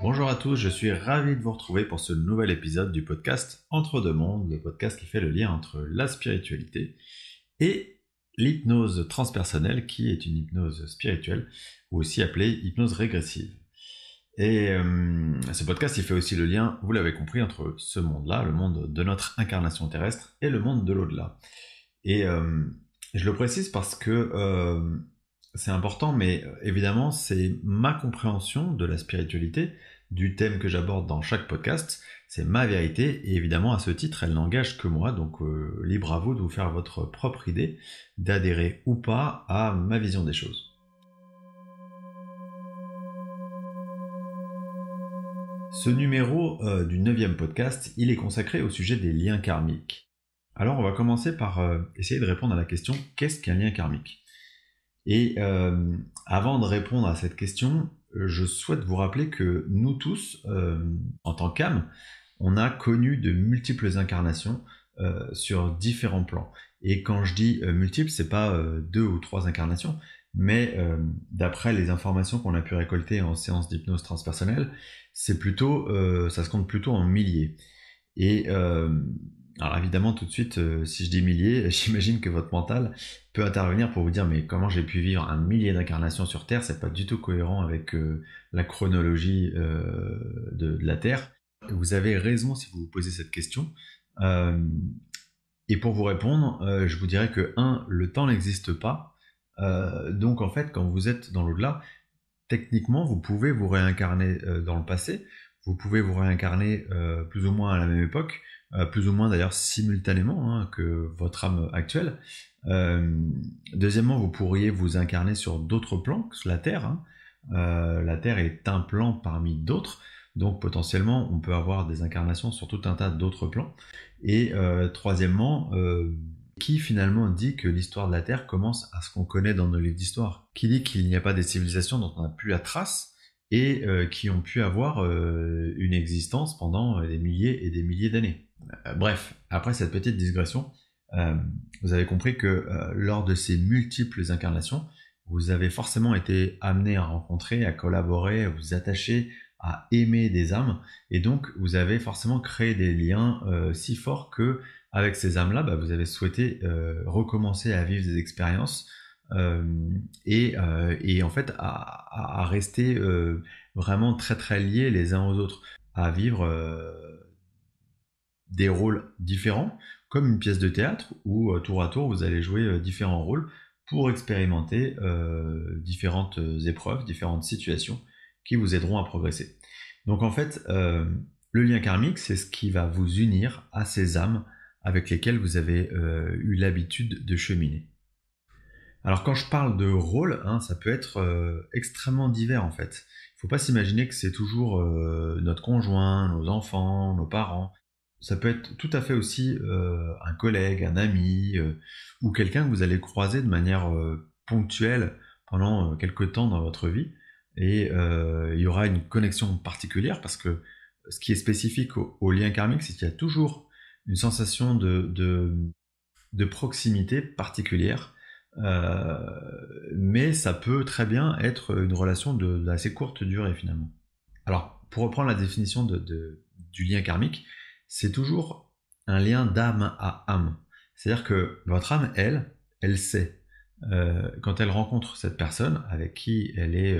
Bonjour à tous, je suis ravi de vous retrouver pour ce nouvel épisode du podcast Entre deux mondes, le podcast qui fait le lien entre la spiritualité et l'hypnose transpersonnelle, qui est une hypnose spirituelle, ou aussi appelée hypnose régressive. Et ce podcast, il fait aussi le lien, vous l'avez compris, entre ce monde-là, le monde de notre incarnation terrestre, et le monde de l'au-delà. Et je le précise parce que c'est important, mais évidemment, c'est ma compréhension de la spiritualité, du thème que j'aborde dans chaque podcast, c'est ma vérité, et évidemment, à ce titre, elle n'engage que moi, donc libre à vous de vous faire votre propre idée, d'adhérer ou pas à ma vision des choses. Ce numéro du 9e podcast, il est consacré au sujet des liens karmiques. Alors, on va commencer par essayer de répondre à la question « Qu'est-ce qu'un lien karmique ?» Et avant de répondre à cette question, je souhaite vous rappeler que nous tous, en tant qu'âme, on a connu de multiples incarnations sur différents plans. Et quand je dis multiples, c'est pas 2 ou 3 incarnations, mais d'après les informations qu'on a pu récolter en séance d'hypnose transpersonnelle, c'est plutôt, ça se compte plutôt en milliers. Et alors évidemment, tout de suite, si je dis milliers, j'imagine que votre mental peut intervenir pour vous dire mais comment j'ai pu vivre un millier d'incarnations sur Terre, c'est pas du tout cohérent avec la chronologie de la Terre. Vous avez raison si vous vous posez cette question. Et pour vous répondre, je vous dirais que le temps n'existe pas. Donc en fait, quand vous êtes dans l'au-delà, techniquement, vous pouvez vous réincarner dans le passé, vous pouvez vous réincarner plus ou moins à la même époque, plus ou moins d'ailleurs simultanément que votre âme actuelle. Deuxièmement, vous pourriez vous incarner sur d'autres plans que sur la Terre. La Terre est un plan parmi d'autres, donc potentiellement on peut avoir des incarnations sur tout un tas d'autres plans. Et troisièmement, qui finalement dit que l'histoire de la Terre commence à ce qu'on connaît dans nos livres d'histoire? Qui dit qu'il n'y a pas des civilisations dont on n'a plus la trace et qui ont pu avoir une existence pendant des milliers et des milliers d'années? Bref, après cette petite digression, vous avez compris que lors de ces multiples incarnations, vous avez forcément été amené à rencontrer, à collaborer, à vous attacher, à aimer des âmes, et donc vous avez forcément créé des liens si forts que avec ces âmes-là, vous avez souhaité recommencer à vivre des expériences et en fait à rester vraiment très très liés les uns aux autres, à vivre des rôles différents, comme une pièce de théâtre où tour à tour vous allez jouer différents rôles pour expérimenter différentes épreuves, différentes situations qui vous aideront à progresser. Donc en fait, le lien karmique, c'est ce qui va vous unir à ces âmes avec lesquelles vous avez eu l'habitude de cheminer. Alors quand je parle de rôle, ça peut être extrêmement divers en fait. Il ne faut pas s'imaginer que c'est toujours notre conjoint, nos enfants, nos parents. Ça peut être tout à fait aussi un collègue, un ami, ou quelqu'un que vous allez croiser de manière ponctuelle pendant quelques temps dans votre vie. Et il y aura une connexion particulière parce que ce qui est spécifique au lien karmique, c'est qu'il y a toujours une sensation de proximité particulière. Mais ça peut très bien être une relation d'assez courte durée finalement. Alors, pour reprendre la définition du lien karmique, c'est toujours un lien d'âme à âme. C'est-à-dire que votre âme, elle sait, quand elle rencontre cette personne avec qui elle est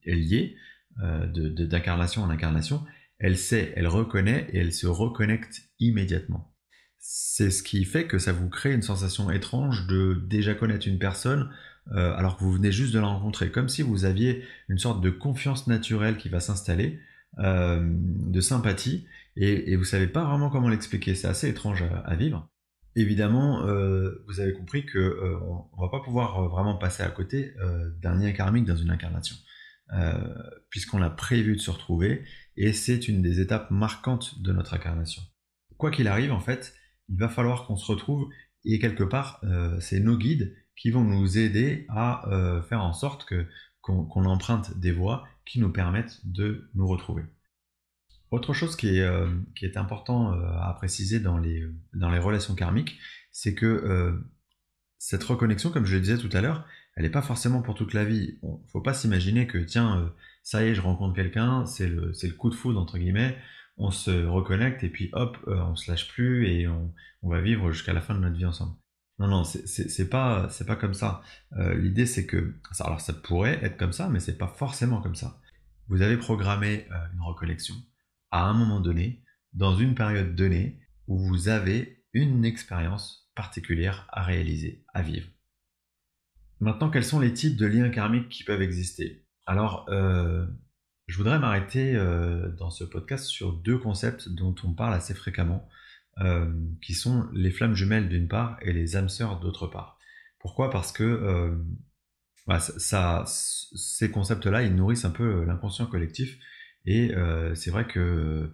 liée, d'incarnation en incarnation, elle sait, elle reconnaît et elle se reconnecte immédiatement. C'est ce qui fait que ça vous crée une sensation étrange de déjà connaître une personne alors que vous venez juste de la rencontrer, comme si vous aviez une sorte de confiance naturelle qui va s'installer, de sympathie, et vous savez pas vraiment comment l'expliquer. C'est assez étrange à vivre. Évidemment, vous avez compris que on va pas pouvoir vraiment passer à côté d'un lien karmique dans une incarnation, puisqu'on a prévu de se retrouver, et c'est une des étapes marquantes de notre incarnation. Quoi qu'il arrive, en fait, il va falloir qu'on se retrouve, et quelque part, c'est nos guides qui vont nous aider à faire en sorte qu'on emprunte des voies qui nous permettent de nous retrouver. Autre chose qui est important à préciser dans les relations karmiques, c'est que cette reconnexion, comme je le disais tout à l'heure, elle n'est pas forcément pour toute la vie. Bon, faut pas s'imaginer que, tiens, ça y est, je rencontre quelqu'un, c'est le coup de foudre entre guillemets, on se reconnecte et puis hop, on se lâche plus et on va vivre jusqu'à la fin de notre vie ensemble. Non, non, c'est pas comme ça. L'idée c'est que, alors ça pourrait être comme ça, mais c'est pas forcément comme ça. Vous avez programmé une reconnexion à un moment donné, dans une période donnée, où vous avez une expérience particulière à réaliser, à vivre. Maintenant, quels sont les types de liens karmiques qui peuvent exister? Alors, je voudrais m'arrêter dans ce podcast sur deux concepts dont on parle assez fréquemment, qui sont les flammes jumelles d'une part et les âmes sœurs d'autre part. Pourquoi? Parce que ces concepts-là, ils nourrissent un peu l'inconscient collectif, et c'est vrai que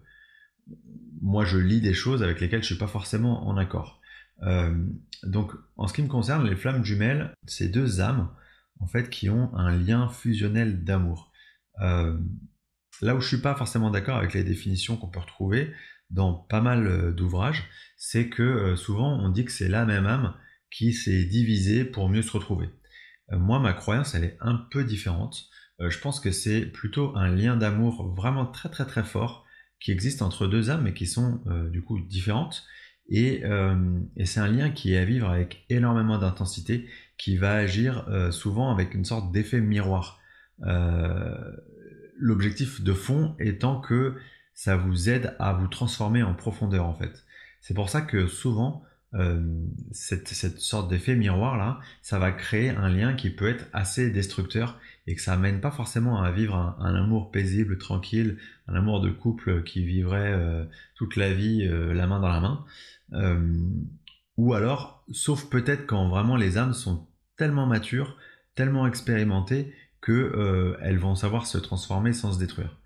moi, je lis des choses avec lesquelles je suis pas forcément en accord. Euh, donc, en ce qui me concerne, les flammes jumelles, c'est deux âmes en fait qui ont un lien fusionnel d'amour. Euh, Là où je suis pas forcément d'accord avec les définitions qu'on peut retrouver dans pas mal d'ouvrages, c'est que souvent on dit que c'est la même âme qui s'est divisée pour mieux se retrouver. Moi, ma croyance, elle est un peu différente. Je pense que c'est plutôt un lien d'amour vraiment très très très fort qui existe entre deux âmes, mais qui sont du coup différentes. Et c'est un lien qui est à vivre avec énormément d'intensité, qui va agir souvent avec une sorte d'effet miroir. Euh, L'objectif de fond étant que ça vous aide à vous transformer en profondeur en fait. C'est pour ça que souvent, cette sorte d'effet miroir là, ça va créer un lien qui peut être assez destructeur et que ça amène pas forcément à vivre un amour paisible, tranquille, un amour de couple qui vivrait toute la vie la main dans la main. Euh, ou alors, sauf peut-être quand vraiment les âmes sont tellement matures, tellement expérimentées que elles vont savoir se transformer sans se détruire.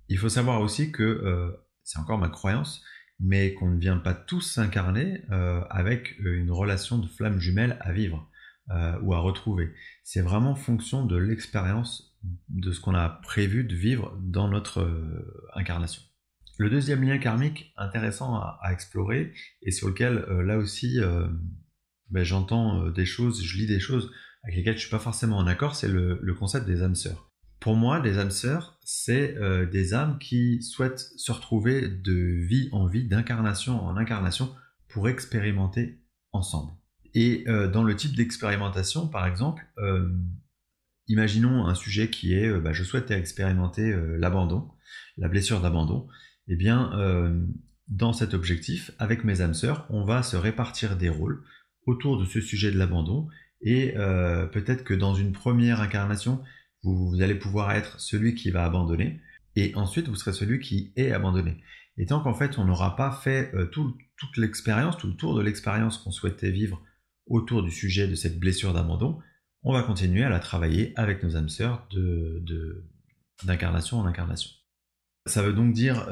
Il faut savoir aussi que c'est encore ma croyance, mais qu'on ne vient pas tous s'incarner avec une relation de flamme jumelle à vivre ou à retrouver. C'est vraiment fonction de l'expérience de ce qu'on a prévu de vivre dans notre incarnation. Le deuxième lien karmique intéressant à explorer et sur lequel là aussi j'entends des choses, je lis des choses avec lesquelles je suis pas forcément en accord, c'est le concept des âmes sœurs. Pour moi, les âmes sœurs, c'est des âmes qui souhaitent se retrouver de vie en vie, d'incarnation en incarnation, pour expérimenter ensemble. Et dans le type d'expérimentation, par exemple, imaginons un sujet qui est je souhaite expérimenter l'abandon, la blessure d'abandon. Eh bien, dans cet objectif, avec mes âmes sœurs, on va se répartir des rôles autour de ce sujet de l'abandon, et peut-être que dans une première incarnation, vous allez pouvoir être celui qui va abandonner, et ensuite vous serez celui qui est abandonné. Et tant qu'en fait on n'aura pas fait toute l'expérience, tout le tour de l'expérience qu'on souhaitait vivre autour du sujet de cette blessure d'abandon, on va continuer à la travailler avec nos âmes sœurs d'incarnation en incarnation. Ça veut donc dire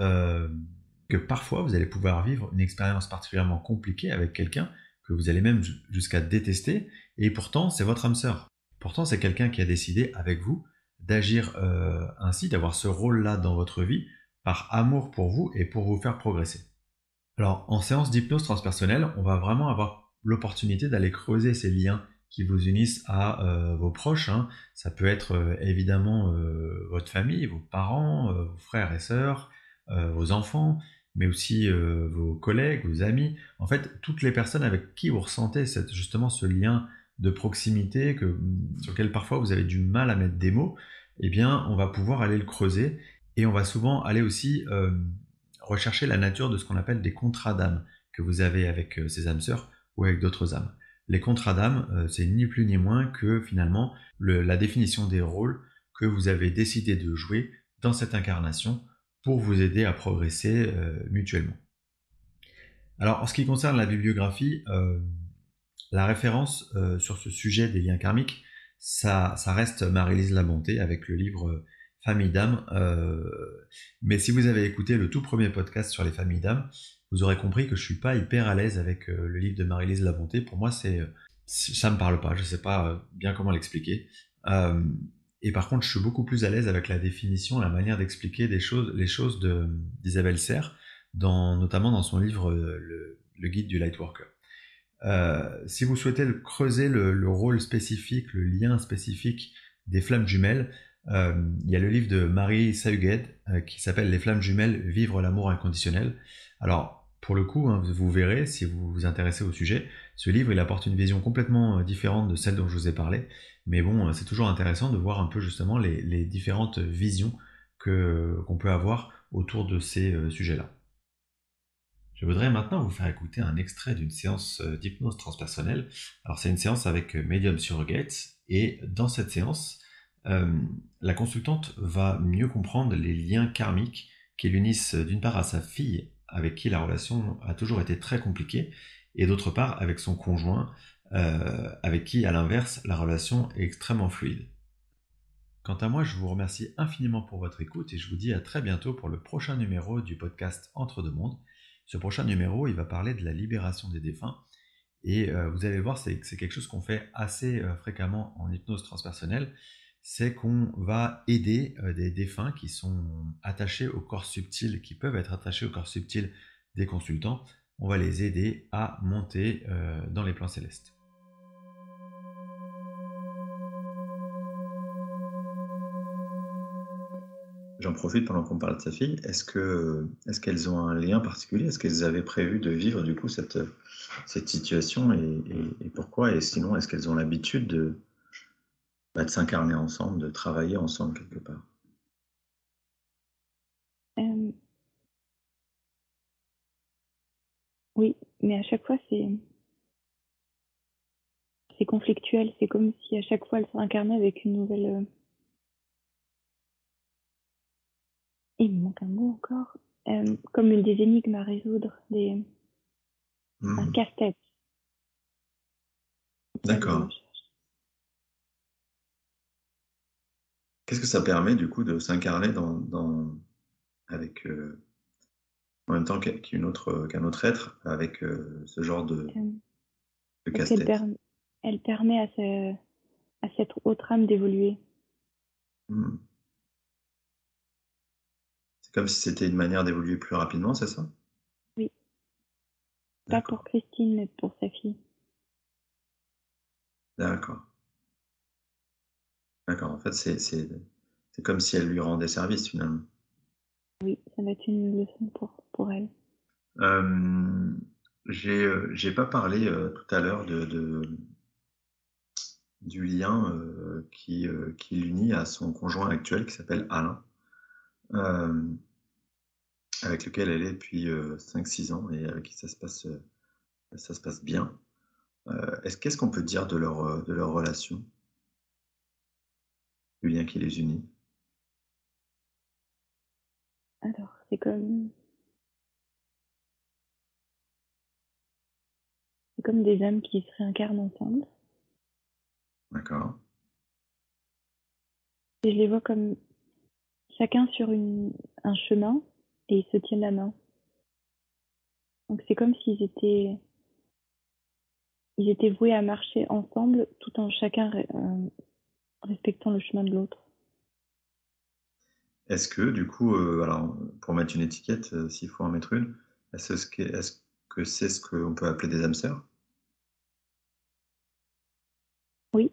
que parfois vous allez pouvoir vivre une expérience particulièrement compliquée avec quelqu'un que vous allez même jusqu'à détester, et pourtant c'est votre âme sœur. Pourtant c'est quelqu'un qui a décidé avec vous d'agir ainsi, d'avoir ce rôle-là dans votre vie, par amour pour vous et pour vous faire progresser. Alors en séance d'hypnose transpersonnelle, on va vraiment avoir l'opportunité d'aller creuser ces liens qui vous unissent à vos proches. Hein. Ça peut être évidemment votre famille, vos parents, vos frères et sœurs, vos enfants, mais aussi vos collègues, vos amis. En fait, toutes les personnes avec qui vous ressentez justement ce lien de proximité sur lequel parfois vous avez du mal à mettre des mots, eh bien, on va pouvoir aller le creuser, et on va souvent aller aussi rechercher la nature de ce qu'on appelle des contrats d'âme que vous avez avec ces âmes sœurs ou avec d'autres âmes. Les contrats d'âme, c'est ni plus ni moins que finalement la définition des rôles que vous avez décidé de jouer dans cette incarnation pour vous aider à progresser mutuellement. Alors en ce qui concerne la bibliographie, la référence sur ce sujet des liens karmiques, ça reste Marie-Lise Labonté avec le livre Famille d'âme. Mais si vous avez écouté le tout premier podcast sur les familles d'âme, vous aurez compris que je suis pas hyper à l'aise avec le livre de Marie-Lise Labonté. Pour moi, ça me parle pas. Je sais pas bien comment l'expliquer. Et par contre, je suis beaucoup plus à l'aise avec la définition, la manière d'expliquer les choses d'Isabelle Serres, notamment dans son livre le guide du Lightworker. Si vous souhaitez creuser le rôle spécifique, le lien spécifique des flammes jumelles, Il y a le livre de Marie Sayuged qui s'appelle Les flammes jumelles, vivre l'amour inconditionnel. Alors, pour le coup, hein, vous verrez, si vous vous intéressez au sujet, ce livre, il apporte une vision complètement différente de celle dont je vous ai parlé. Mais bon, c'est toujours intéressant de voir un peu justement les différentes visions qu'on peut avoir autour de ces sujets-là. Je voudrais maintenant vous faire écouter un extrait d'une séance d'hypnose transpersonnelle. Alors c'est une séance avec Medium Surrogate et dans cette séance, euh, la consultante va mieux comprendre les liens karmiques qui l'unissent d'une part à sa fille avec qui la relation a toujours été très compliquée et d'autre part avec son conjoint avec qui à l'inverse la relation est extrêmement fluide. Quant à moi, je vous remercie infiniment pour votre écoute et je vous dis à très bientôt pour le prochain numéro du podcast Entre deux mondes. Ce prochain numéro, il va parler de la libération des défunts et vous allez voir, c'est quelque chose qu'on fait assez fréquemment en hypnose transpersonnelle, c'est qu'on va aider des défunts qui sont attachés au corps subtil, qui peuvent être attachés au corps subtil des consultants. On va les aider à monter dans les plans célestes. J'en profite pendant qu'on parle de sa fille. Est-ce qu'elles ont un lien particulier? Est-ce qu'elles avaient prévu de vivre du coup cette situation et pourquoi? Et sinon, est-ce qu'elles ont l'habitude de s'incarner ensemble, de travailler ensemble quelque part? Oui, mais à chaque fois, c'est conflictuel. C'est comme si à chaque fois, elles se réincarnaient avec une nouvelle. Il me manque un mot encore. Comme des énigmes à résoudre, un casse-tête. D'accord. Qu'est-ce que ça permet du coup de s'incarner avec en même temps qu'un autre être avec ce genre de Parce qu'elle casse-tête? elle permet à cette autre âme d'évoluer. C'est comme si c'était une manière d'évoluer plus rapidement, c'est ça? Oui. Pas pour Christine, mais pour sa fille. D'accord. D'accord. En fait, c'est comme si elle lui rendait service finalement. Oui, ça va être une leçon pour elle. J'ai pas parlé tout à l'heure du lien qui l'unit à son conjoint actuel qui s'appelle Alain, euh, avec lequel elle est depuis 5-6 ans et avec qui ça se passe bien. Qu'est-ce qu'on peut dire de leur relation, du lien qui les unit? Alors, c'est comme des âmes qui se réincarnent ensemble. D'accord. Et je les vois comme chacun sur un chemin et ils se tiennent la main. Donc c'est comme s'ils ils étaient voués à marcher ensemble tout en chacun respectant le chemin de l'autre. Est-ce que, du coup, alors, pour mettre une étiquette, s'il faut en mettre une, est-ce que c'est ce qu'on peut appeler des âmes sœurs? Oui.